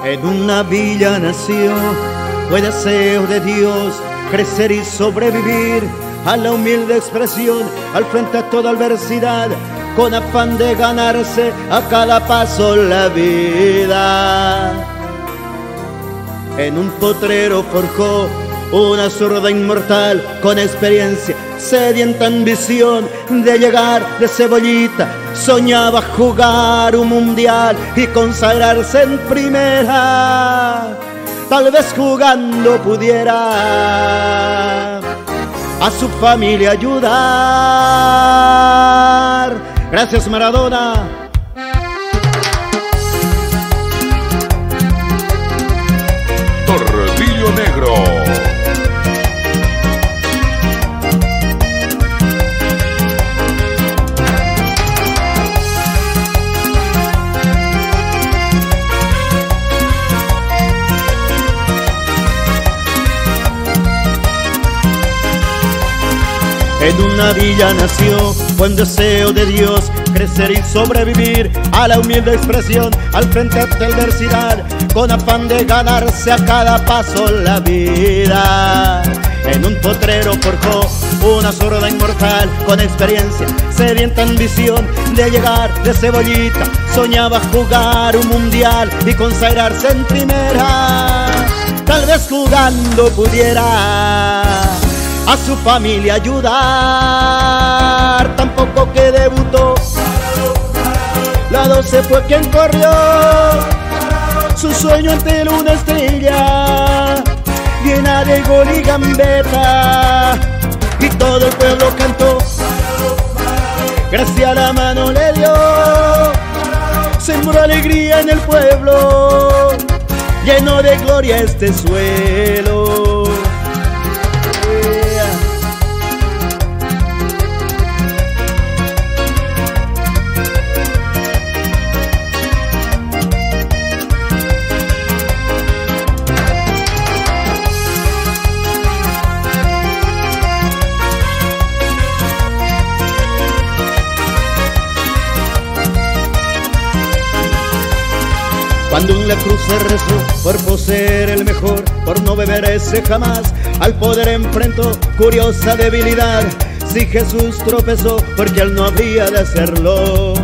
En una villa nació, fue deseo de Dios crecer y sobrevivir a la humilde expresión, al frente a toda adversidad, con afán de ganarse a cada paso la vida. En un potrero forjó una zurda inmortal con experiencia, sedienta ambición de llegar de cebollita. Soñaba jugar un mundial y consagrarse en primera. Tal vez jugando pudiera a su familia ayudar. Gracias, Maradona. Tordillo Negro. En una villa nació, buen deseo de Dios, crecer y sobrevivir a la humilde expresión, al frente a esta adversidad, con afán de ganarse a cada paso la vida. En un potrero forjó una zurda inmortal con experiencia, sedienta ambición de llegar de cebollita. Soñaba jugar un mundial y consagrarse en primera. Tal vez jugando pudiera a su familia ayudar. Tampoco que debutó, la 12 fue quien corrió su sueño ante una estrella llena de gol y gambeta, y todo el pueblo cantó. Gracia a la mano le dio, sembró alegría en el pueblo, llenó de gloria este suelo. Cuando en la cruz se rezó por poseer el mejor, por no beberse jamás, al poder enfrentó curiosa debilidad. Si Jesús tropezó, porque él no habría de hacerlo.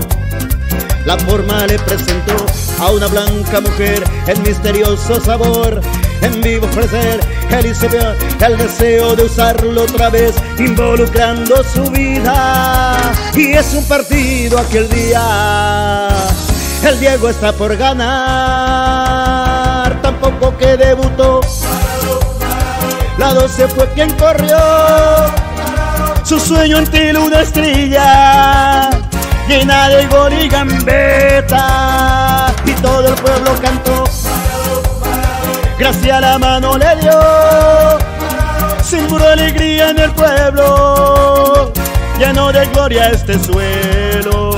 La forma le presentó a una blanca mujer el misterioso sabor. En vivo ofrecer, él hizo el deseo de usarlo otra vez, involucrando su vida. Y es un partido aquel día, el Diego está por ganar. Tampoco que debutó, la 12 fue quien corrió su sueño ante una estrella llena de gol y gambeta, y todo el pueblo cantó. Gracia a la mano le dio, sembró alegría en el pueblo, llenó de gloria este suelo.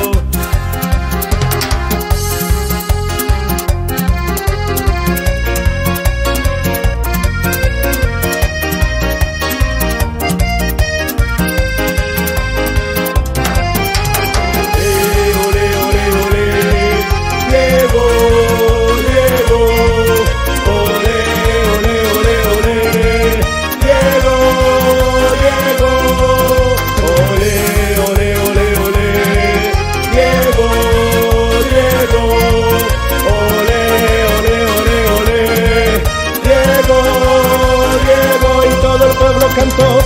Cantó.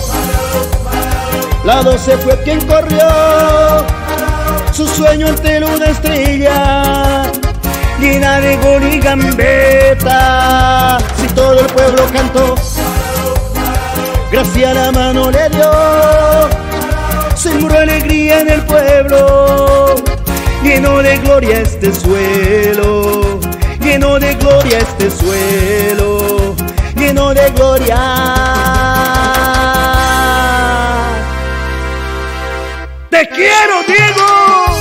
La 12 fue quien corrió su sueño ante una estrella llena de gol y gambeta. Si todo el pueblo cantó, gracia a la mano le dio, sembró alegría en el pueblo, llenó de gloria este suelo, llenó de gloria este suelo, llenó de gloria. ¡Te quiero, Diego!